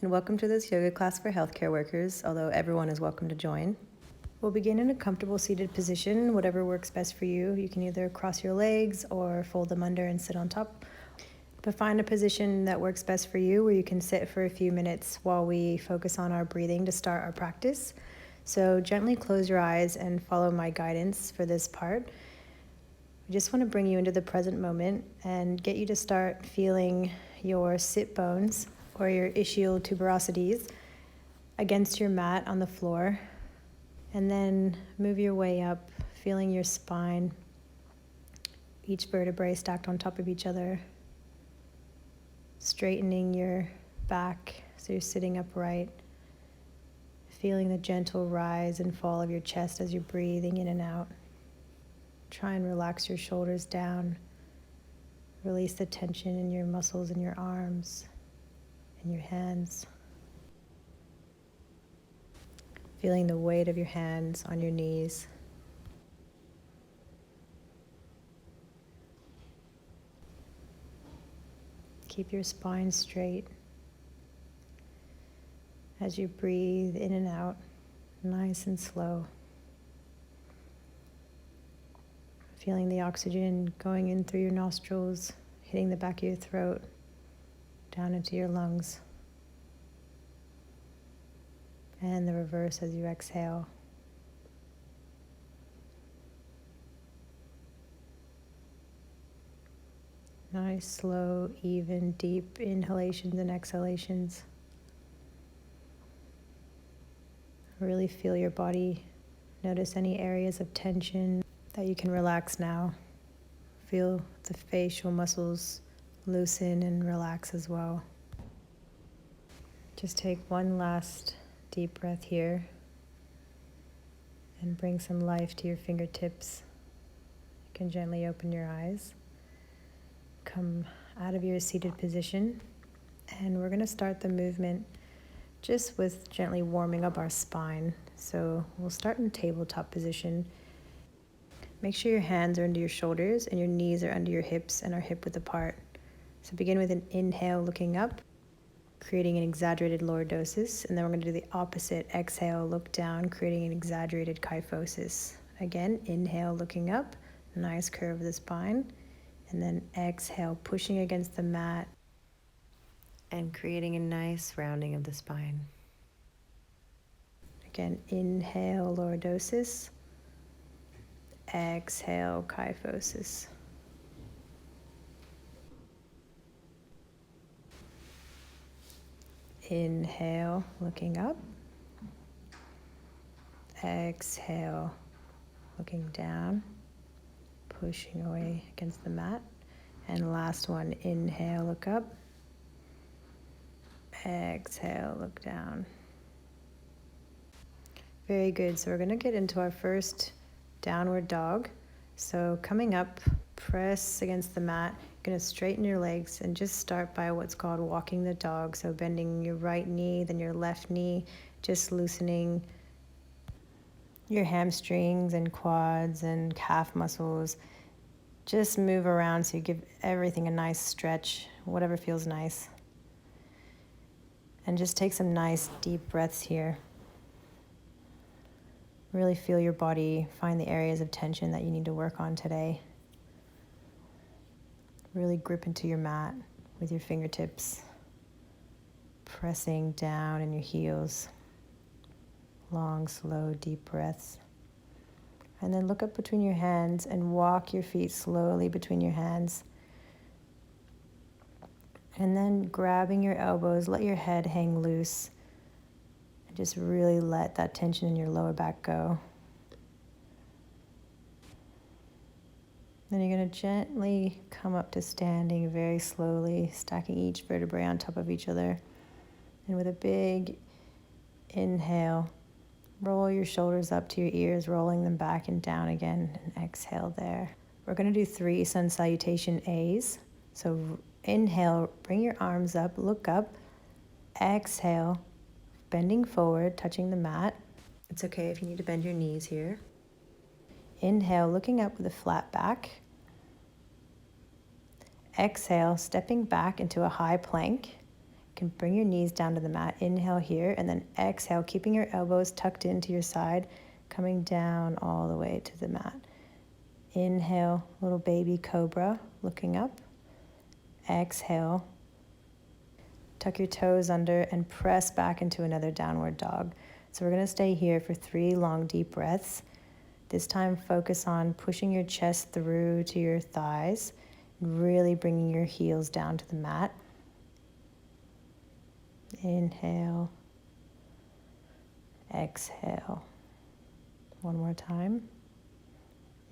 and welcome to this yoga class for healthcare workers, although everyone is welcome to join. We'll begin in a comfortable seated position, whatever works best for you. You can either cross your legs or fold them under and sit on top, but find a position that works best for you where you can sit for a few minutes while we focus on our breathing to start our practice. So gently close your eyes and follow my guidance for this part. I just want to bring you into the present moment and get you to start feeling your sit bones or your ischial tuberosities against your mat on the floor, and then move your way up, feeling your spine, each vertebrae stacked on top of each other, straightening your back so you're sitting upright, feeling the gentle rise and fall of your chest as you're breathing in and out. Try and relax your shoulders down, release the tension in your muscles in your arms and your hands. Feeling the weight of your hands on your knees. Keep your spine straight as you breathe in and out, nice and slow. Feeling the oxygen going in through your nostrils, hitting the back of your throat, down into your lungs. And the reverse as you exhale. Nice, slow, even, deep inhalations and exhalations. Really feel your body. Notice any areas of tension that you can relax now. Feel the facial muscles loosen and relax as well. Just take one last deep breath here and bring some life to your fingertips. You can gently open your eyes. Come out of your seated position, and we're going to start the movement just with gently warming up our spine. So we'll start in tabletop position. Make sure your hands are under your shoulders and your knees are under your hips and are hip width apart. So begin with an inhale looking up, creating an exaggerated lordosis, and then we're going to do the opposite. Exhale, look down, creating an exaggerated kyphosis. Again, inhale looking up, nice curve of the spine, and then exhale, pushing against the mat and creating a nice rounding of the spine. Again, inhale, lordosis. Exhale, kyphosis. Inhale, looking up. Exhale, looking down, pushing away against the mat. And last one, inhale, look up. Exhale, look down. Very good. So we're going to get into our first downward dog. So coming up, press against the mat. You're going to straighten your legs and just start by what's called walking the dog. So bending your right knee, then your left knee, just loosening your hamstrings and quads and calf muscles. Just move around so you give everything a nice stretch, whatever feels nice. And just take some nice deep breaths here. Really feel your body, find the areas of tension that you need to work on today. Really grip into your mat with your fingertips, pressing down in your heels. Long, slow, deep breaths. And then look up between your hands and walk your feet slowly between your hands. And then grabbing your elbows, let your head hang loose. And just really let that tension in your lower back go. Then you're going to gently come up to standing very slowly, stacking each vertebrae on top of each other. And with a big inhale, roll your shoulders up to your ears, rolling them back and down again, and exhale there. We're going to do 3 sun salutation A's. So inhale, bring your arms up, look up. Exhale, bending forward, touching the mat. It's okay if you need to bend your knees here. Inhale, looking up with a flat back. Exhale, stepping back into a high plank. can bring your knees down to the mat. Inhale here, and then exhale, keeping your elbows tucked into your side, coming down all the way to the mat. Inhale, little baby cobra, looking up. Exhale, tuck your toes under and press back into another downward dog. So we're going to stay here for 3 long, deep breaths. This time, focus on pushing your chest through to your thighs, and really bringing your heels down to the mat. Inhale, exhale. One more time.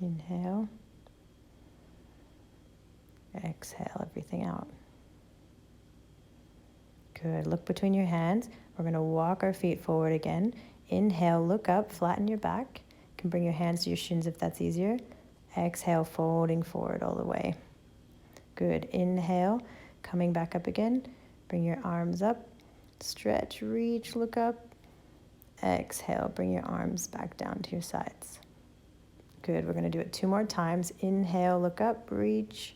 Inhale, exhale everything out. Good. Look between your hands. We're going to walk our feet forward again. Inhale, look up, flatten your back. You can bring your hands to your shins if that's easier. Exhale, folding forward all the way. Good. Inhale, coming back up again. Bring your arms up. Stretch, reach, look up. Exhale, bring your arms back down to your sides. Good. We're going to do it 2 more times. Inhale, look up, reach.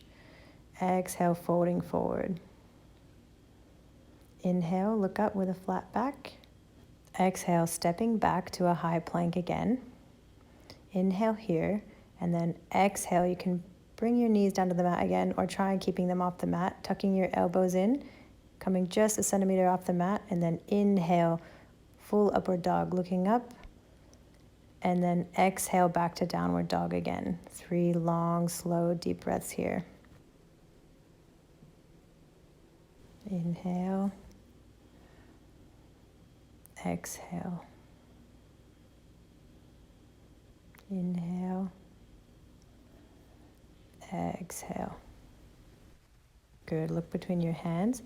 Exhale, folding forward. Inhale, look up with a flat back. Exhale, stepping back to a high plank again. Inhale here, and then exhale. You can bring your knees down to the mat again, or try keeping them off the mat, tucking your elbows in, coming just a centimeter off the mat, and then inhale, full upward dog, looking up, and then exhale back to downward dog again. 3 long, slow, deep breaths here. Inhale. Exhale. Inhale. Exhale. Good. Look between your hands.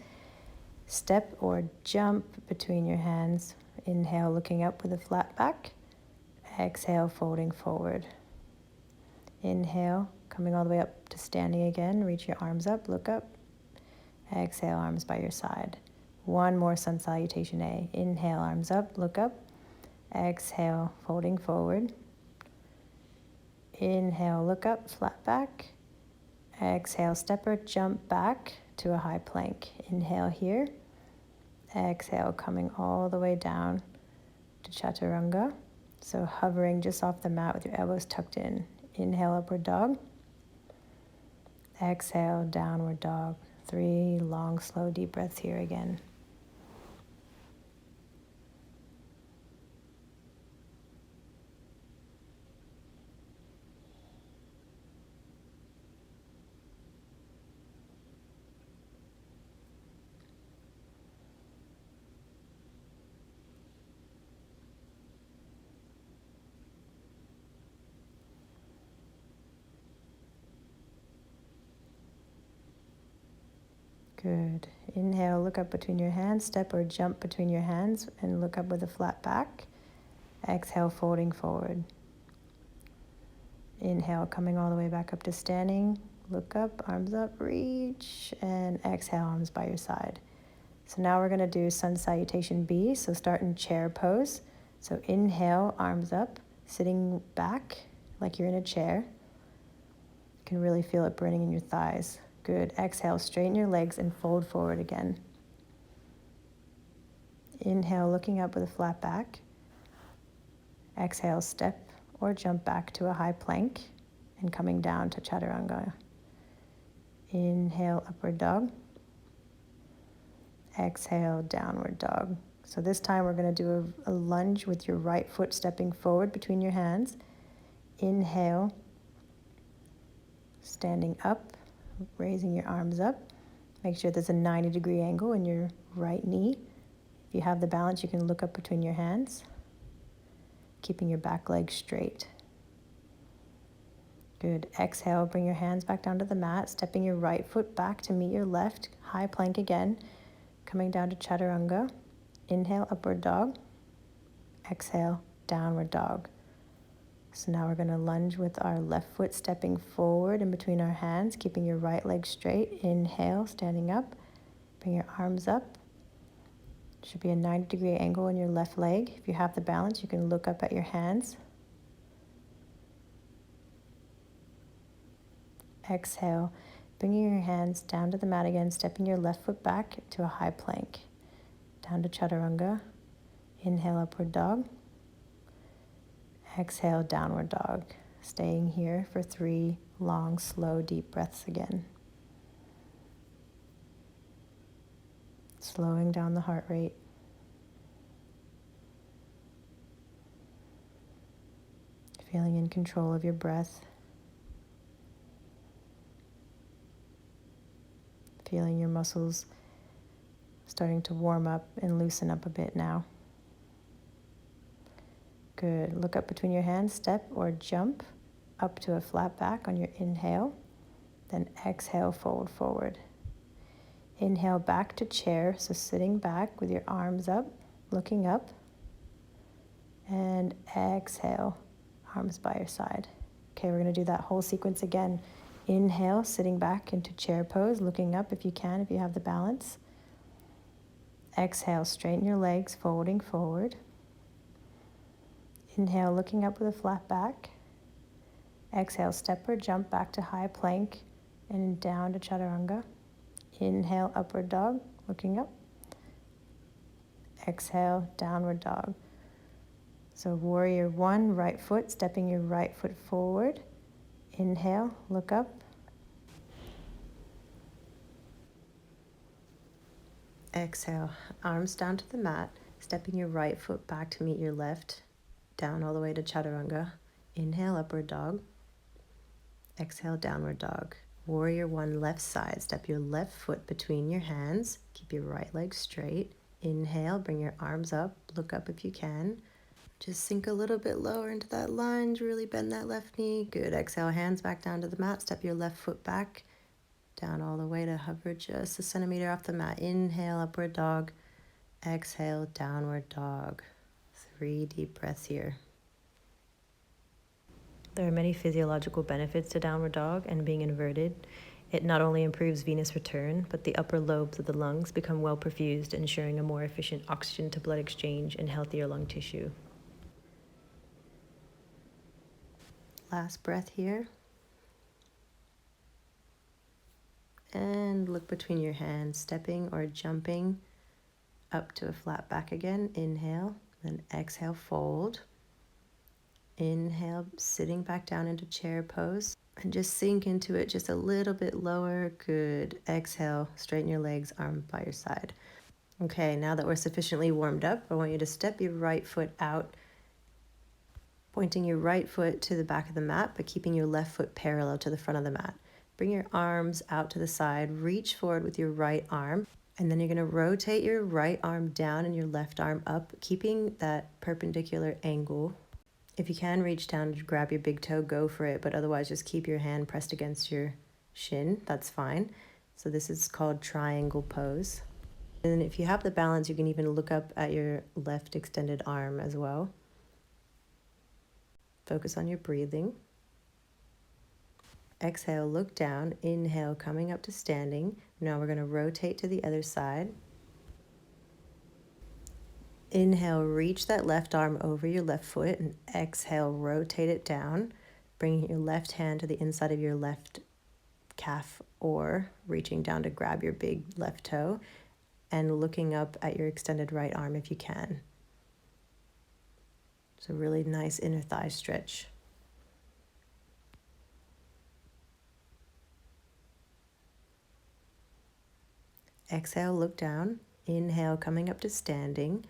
Step or jump between your hands. Inhale, looking up with a flat back. Exhale, folding forward. Inhale, coming all the way up to standing again. Reach your arms up, look up. Exhale, arms by your side. 1 more sun salutation A. Inhale, arms up, look up. Exhale, folding forward. Inhale, look up, flat back. Exhale, step or jump back to a high plank. Inhale here. Exhale, coming all the way down to chaturanga. So hovering just off the mat with your elbows tucked in. Inhale, upward dog. Exhale, downward dog. 3 long, slow, deep breaths here again. Good. Inhale, look up between your hands, step or jump between your hands and look up with a flat back. Exhale, folding forward. Inhale, coming all the way back up to standing. Look up, arms up, reach, and exhale, arms by your side. So now we're going to do sun salutation B. So start in chair pose. So inhale, arms up, sitting back like you're in a chair. You can really feel it burning in your thighs. Good. Exhale, straighten your legs and fold forward again. Inhale, looking up with a flat back. Exhale, step or jump back to a high plank and coming down to chaturanga. Inhale, upward dog. Exhale, downward dog. So this time we're going to do a lunge with your right foot stepping forward between your hands. Inhale, standing up, raising your arms up. Make sure there's a 90-degree angle in your right knee. If you have the balance, you can look up between your hands, keeping your back leg straight. Good. Exhale, bring your hands back down to the mat, stepping your right foot back to meet your left, high plank again, coming down to chaturanga. Inhale, upward dog. Exhale, downward dog. So now we're going to lunge with our left foot stepping forward in between our hands, keeping your right leg straight. Inhale, standing up. Bring your arms up. Should be a 90-degree angle in your left leg. If you have the balance, you can look up at your hands. Exhale, bringing your hands down to the mat again, stepping your left foot back to a high plank. down to chaturanga. Inhale, upward dog. Exhale, downward dog. Staying here for 3 long, slow, deep breaths again. Slowing down the heart rate. Feeling in control of your breath. Feeling your muscles starting to warm up and loosen up a bit now. Good. Look up between your hands, step or jump up to a flat back on your inhale. Then exhale, fold forward. Inhale back to chair, so sitting back with your arms up, looking up. And exhale, arms by your side. Okay, we're going to do that whole sequence again. Inhale, sitting back into chair pose, looking up if you can, if you have the balance. Exhale, straighten your legs, folding forward. Inhale, looking up with a flat back. Exhale, step or jump back to high plank and down to chaturanga. Inhale, upward dog, looking up. Exhale, downward dog. So warrior 1, right foot, stepping your right foot forward. Inhale, look up. Exhale, arms down to the mat, stepping your right foot back to meet your left, down all the way to chaturanga. Inhale, upward dog. Exhale, downward dog. Warrior 1, left side, step your left foot between your hands, keep your right leg straight. Inhale, bring your arms up, look up if you can. Just sink a little bit lower into that lunge, really bend that left knee. Good, exhale, hands back down to the mat, step your left foot back, down all the way to hover just a centimeter off the mat. Inhale, upward dog. Exhale, downward dog. 3 deep breaths here. There are many physiological benefits to downward dog and being inverted. It not only improves venous return, but the upper lobes of the lungs become well perfused, ensuring a more efficient oxygen to blood exchange and healthier lung tissue. Last breath here. And look between your hands, stepping or jumping up to a flat back again. Inhale, then exhale, fold. Inhale, sitting back down into chair pose. And just sink into it just a little bit lower. Good. Exhale, straighten your legs, arm by your side. Okay, now that we're sufficiently warmed up, I want you to step your right foot out, pointing your right foot to the back of the mat, but keeping your left foot parallel to the front of the mat. Bring your arms out to the side, reach forward with your right arm, and then you're going to rotate your right arm down and your left arm up, keeping that perpendicular angle. If you can reach down to grab your big toe, go for it, but otherwise just keep your hand pressed against your shin, that's fine. So this is called triangle pose. And if you have the balance, you can even look up at your left extended arm as well. Focus on your breathing. Exhale, look down. Inhale, coming up to standing. Now we're going to rotate to the other side. Inhale, reach that left arm over your left foot, and exhale, rotate it down. Bringing your left hand to the inside of your left calf, or reaching down to grab your big left toe, and looking up at your extended right arm if you can. So really nice inner thigh stretch. Exhale, look down. Inhale, coming up to standing.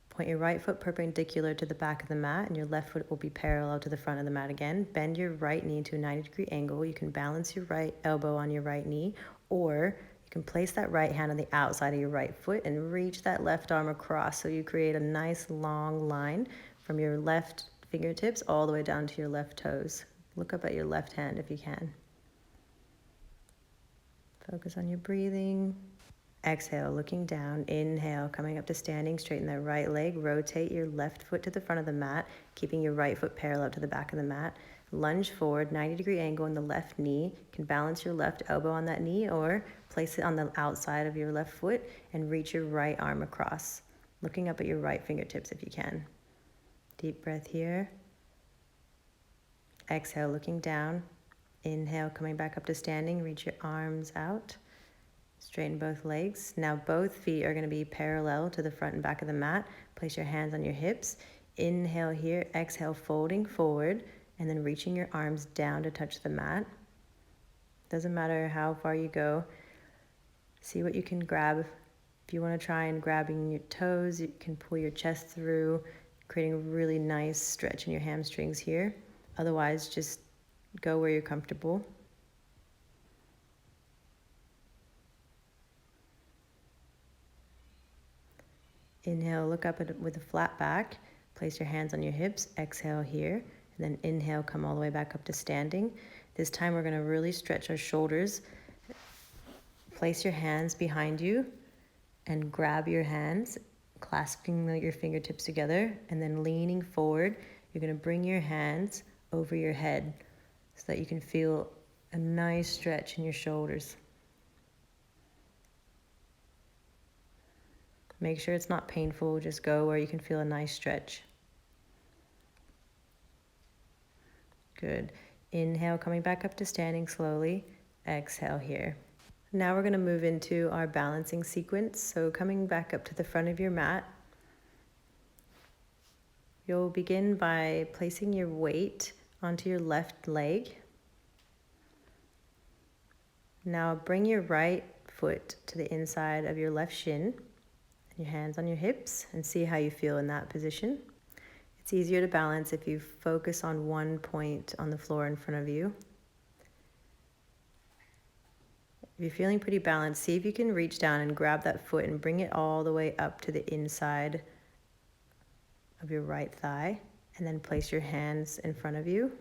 Point your right foot perpendicular to the back of the mat, and your left foot will be parallel to the front of the mat again. Bend your right knee to a 90-degree angle. You can balance your right elbow on your right knee, or you can place that right hand on the outside of your right foot and reach that left arm across, so you create a nice long line from your left fingertips all the way down to your left toes. Look up at your left hand if you can. Focus on your breathing. Exhale, looking down. Inhale, coming up to standing. Straighten that right leg. Rotate your left foot to the front of the mat, keeping your right foot parallel to the back of the mat. Lunge forward, 90-degree angle in the left knee. You can balance your left elbow on that knee, or place it on the outside of your left foot and reach your right arm across, looking up at your right fingertips if you can. Deep breath here. Exhale, looking down. Inhale, coming back up to standing. Reach your arms out. Straighten both legs. Now both feet are going to be parallel to the front and back of the mat. Place your hands on your hips. Inhale here, exhale, folding forward, and then reaching your arms down to touch the mat. Doesn't matter how far you go. See what you can grab. If you want to try and grabbing your toes, you can pull your chest through, creating a really nice stretch in your hamstrings here. Otherwise, just go where you're comfortable. Inhale, look up with a flat back. Place your hands on your hips. Exhale here. And then inhale, come all the way back up to standing. This time we're going to really stretch our shoulders. Place your hands behind you and grab your hands, clasping your fingertips together, and then leaning forward. You're going to bring your hands over your head so that you can feel a nice stretch in your shoulders. Make sure it's not painful, just go where you can feel a nice stretch. Good. Inhale, coming back up to standing slowly. Exhale here. Now we're going to move into our balancing sequence. So coming back up to the front of your mat, you'll begin by placing your weight onto your left leg. Now bring your right foot to the inside of your left shin. Your hands on your hips and see how you feel in that position. It's easier to balance if you focus on one point on the floor in front of you. If you're feeling pretty balanced, see if you can reach down and grab that foot and bring it all the way up to the inside of your right thigh, and then place your hands in front of you.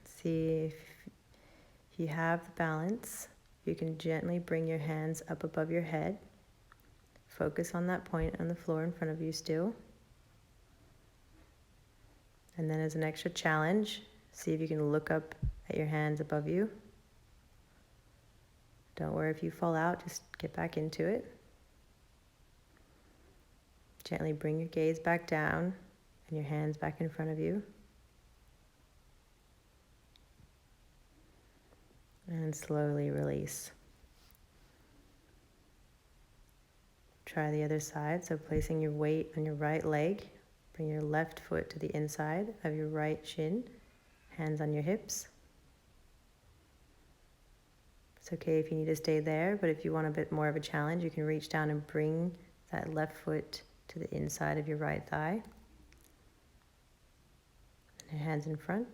See if you have the balance. You can gently bring your hands up above your head. Focus on that point on the floor in front of you still. And then as an extra challenge, see if you can look up at your hands above you. Don't worry if you fall out, just get back into it. Gently bring your gaze back down and your hands back in front of you. And slowly release. Try the other side. So placing your weight on your right leg, bring your left foot to the inside of your right shin, hands on your hips. It's okay if you need to stay there, but if you want a bit more of a challenge, you can reach down and bring that left foot to the inside of your right thigh. And your hands in front.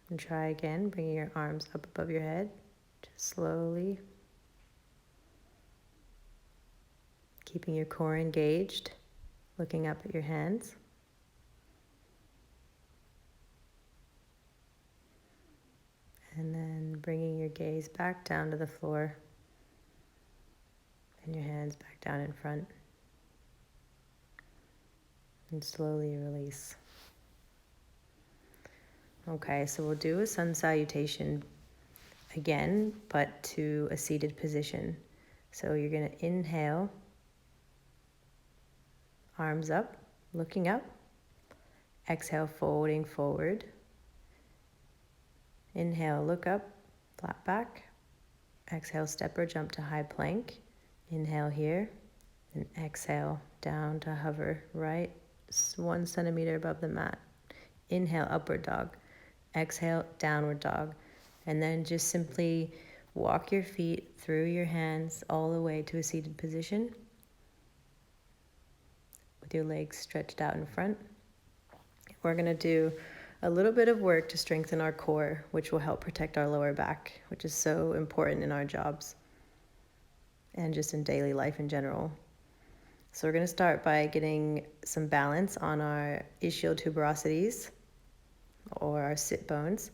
And try again, bringing your arms up above your head, just slowly. Keeping your core engaged, looking up at your hands. And then bringing your gaze back down to the floor and your hands back down in front. And slowly release. Okay, so we'll do a sun salutation again, but to a seated position. So you're going to inhale, arms up, looking up. Exhale, folding forward. Inhale, look up, flat back. Exhale, step or jump to high plank. Inhale here, and exhale down to hover right 1 centimeter above the mat. Inhale, upward dog. Exhale, downward dog. And then just simply walk your feet through your hands all the way to a seated position with your legs stretched out in front. We're going to do a little bit of work to strengthen our core, which will help protect our lower back, which is so important in our jobs and just in daily life in general. So we're going to start by getting some balance on our ischial tuberosities, or our sit bones,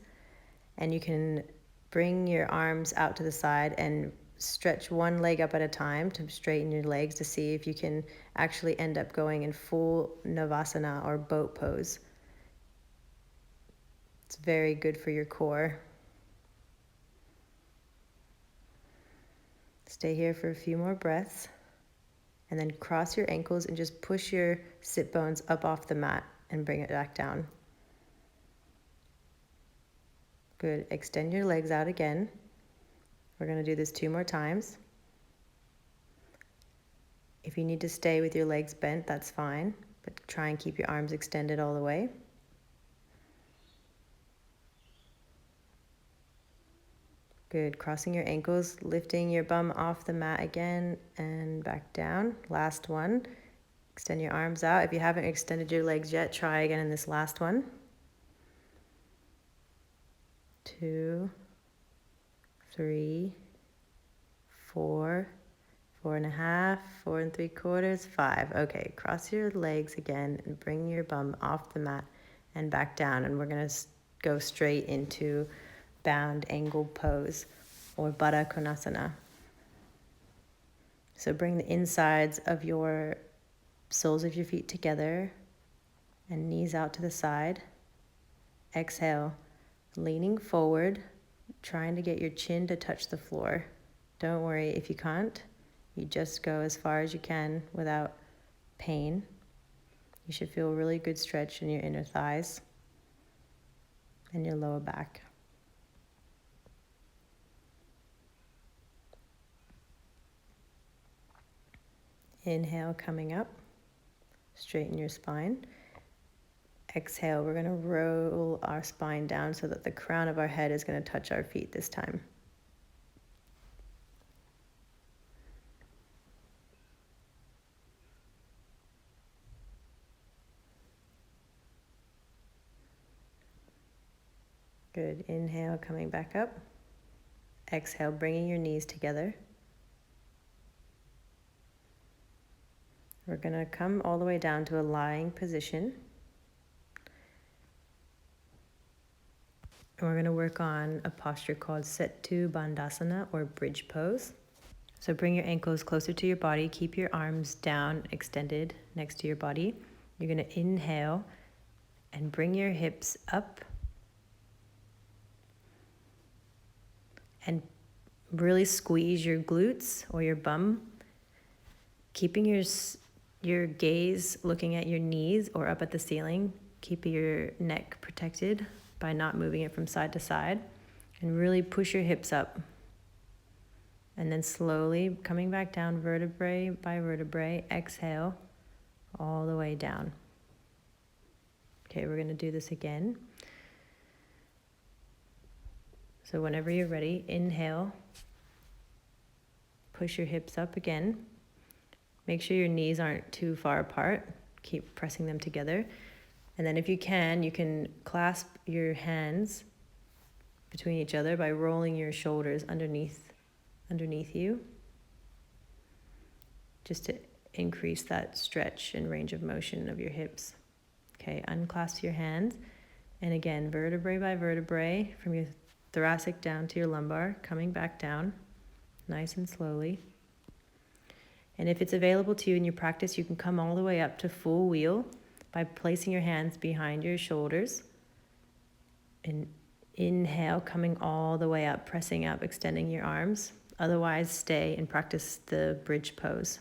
and you can bring your arms out to the side and stretch one leg up at a time to straighten your legs to see if you can actually end up going in full Navasana or boat pose. It's very good for your core. Stay here for a few more breaths, and then cross your ankles and just push your sit bones up off the mat and bring it back down. Good. Extend your legs out again. We're going to do this 2 more times. If you need to stay with your legs bent, that's fine, but try and keep your arms extended all the way. Good. Crossing your ankles, lifting your bum off the mat again and back down. Last one. Extend your arms out. If you haven't extended your legs yet, try again in this last one. 2, 3, 4, 4.5, 4 3/4, 5. Okay, cross your legs again and bring your bum off the mat and back down. And we're going to go straight into bound angle pose or Baddha Konasana. So bring the insides of your soles of your feet together and knees out to the side. Exhale, leaning forward, trying to get your chin to touch the floor. Don't worry if you can't. You just go as far as you can without pain. You should feel a really good stretch in your inner thighs and your lower back. Inhale, coming up. Straighten your spine. Exhale, we're going to roll our spine down so that the crown of our head is going to touch our feet this time. Good. Inhale, coming back up. Exhale, bringing your knees together. We're going to come all the way down to a lying position. And we're going to work on a posture called Setu Bandhasana or bridge pose. So bring your ankles closer to your body. Keep your arms down, extended next to your body. You're going to inhale and bring your hips up. And really squeeze your glutes or your bum, keeping your gaze looking at your knees or up at the ceiling. Keep your neck protected by not moving it from side to side. And really push your hips up. And then slowly coming back down vertebrae by vertebrae. Exhale all the way down. Okay, we're going to do this again. So whenever you're ready, inhale, push your hips up again. Make sure your knees aren't too far apart. Keep pressing them together. And then if you can clasp your hands between each other by rolling your shoulders underneath you, just to increase that stretch and range of motion of your hips. Okay, unclasp your hands. And again, vertebrae by vertebrae, from your thoracic down to your lumbar, coming back down, nice and slowly. And if it's available to you in your practice, you can come all the way up to full wheel by placing your hands behind your shoulders. And inhale, coming all the way up, pressing up, extending your arms. Otherwise, stay and practice the bridge pose.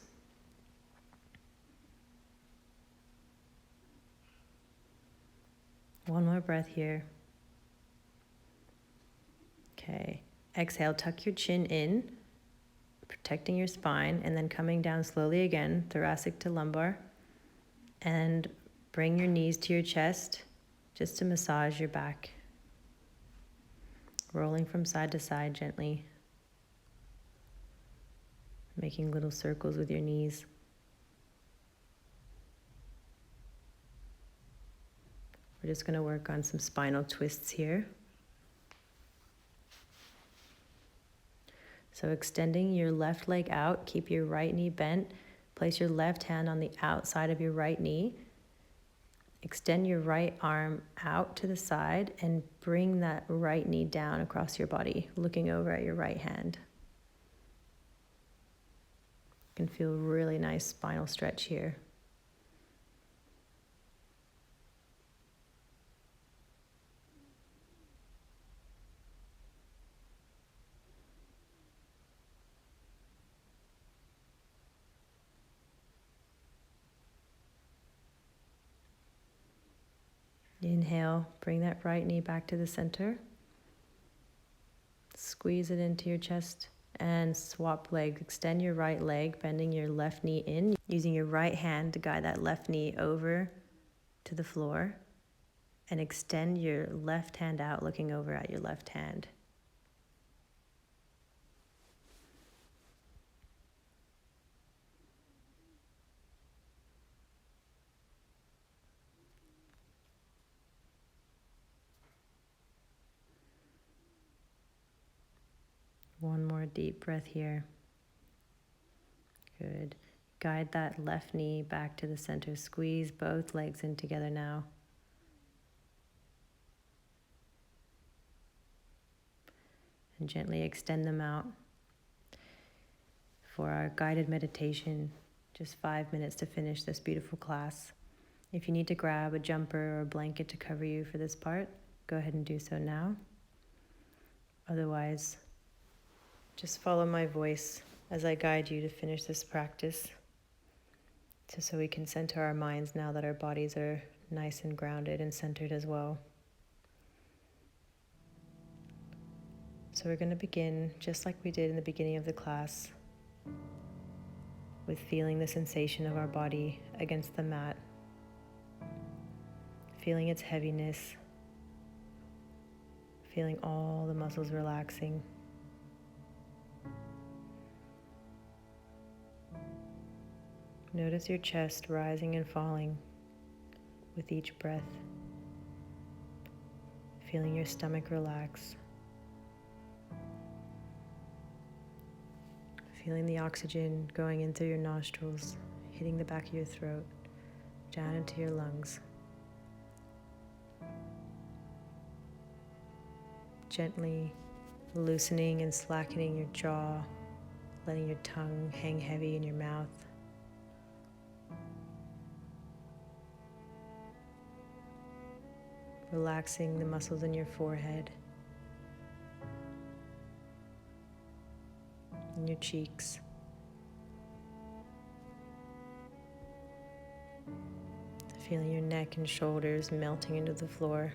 One more breath here. Okay, exhale, tuck your chin in, protecting your spine, and then coming down slowly again, thoracic to lumbar. And bring your knees to your chest just to massage your back. Rolling from side to side gently. Making little circles with your knees. We're just going to work on some spinal twists here. So extending your left leg out, keep your right knee bent. Place your left hand on the outside of your right knee. Extend your right arm out to the side and bring that right knee down across your body, looking over at your right hand. You can feel really nice spinal stretch here. Inhale, bring that right knee back to the center. Squeeze it into your chest and swap legs. Extend your right leg, bending your left knee in, using your right hand to guide that left knee over to the floor, and extend your left hand out, looking over at your left hand. One more deep breath here. Good. Guide that left knee back to the center. Squeeze both legs in together now. And gently extend them out for our guided meditation. Just 5 minutes to finish this beautiful class. If you need to grab a jumper or a blanket to cover you for this part, go ahead and do so now. Otherwise, just follow my voice as I guide you to finish this practice, just so we can center our minds now that our bodies are nice and grounded and centered as well. So we're going to begin just like we did in the beginning of the class, with feeling the sensation of our body against the mat, feeling its heaviness, feeling all the muscles relaxing. Notice your chest rising and falling with each breath, feeling your stomach relax, feeling the oxygen going in through your nostrils, hitting the back of your throat, down into your lungs. Gently loosening and slackening your jaw, letting your tongue hang heavy in your mouth. Relaxing the muscles in your forehead and your cheeks. Feeling your neck and shoulders melting into the floor.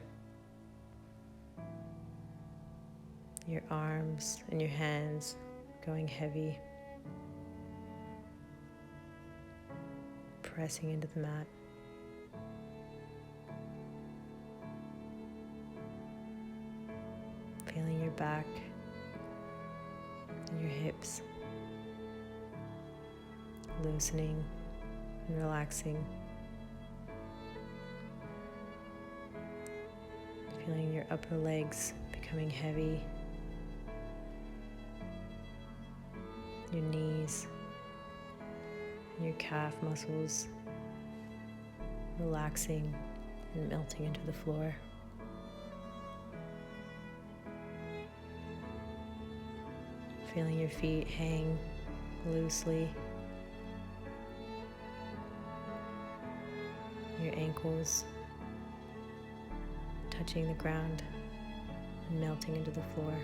Your arms and your hands going heavy, pressing into the mat. Feeling your back and your hips loosening and relaxing. Feeling your upper legs becoming heavy, your knees, and your calf muscles relaxing and melting into the floor. Feeling your feet hang loosely, your ankles touching the ground and melting into the floor.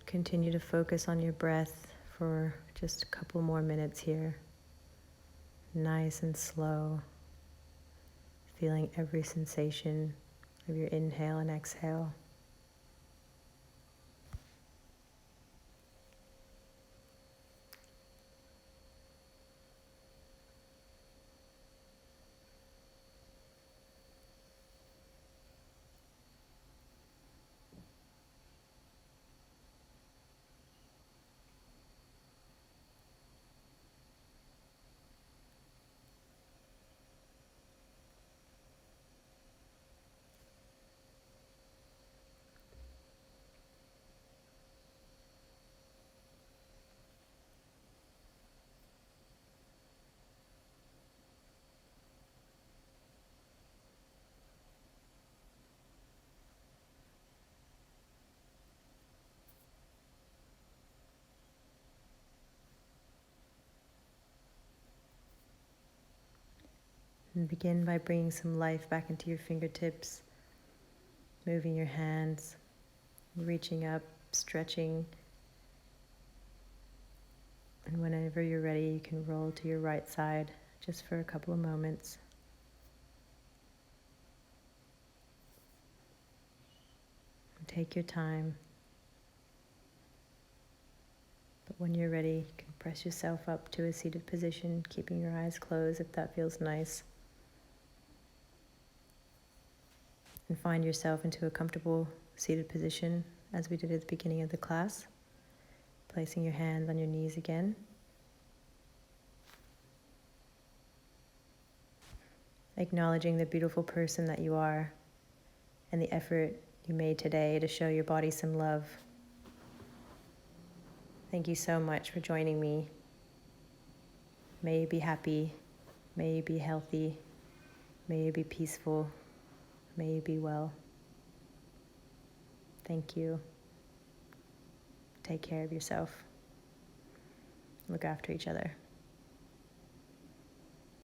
Continue to focus on your breath for just a couple more minutes here. nice and slow, feeling every sensation of your inhale and exhale. And begin by bringing some life back into your fingertips, moving your hands, reaching up, stretching. And whenever you're ready, you can roll to your right side just for a couple of moments. And take your time. But when you're ready, you can press yourself up to a seated position, keeping your eyes closed if that feels nice. And find yourself into a comfortable seated position as we did at the beginning of the class. Placing your hands on your knees again. Acknowledging the beautiful person that you are and the effort you made today to show your body some love. Thank you so much for joining me. May you be happy. May you be healthy. May you be peaceful. May you be well. Thank you. Take care of yourself. Look after each other.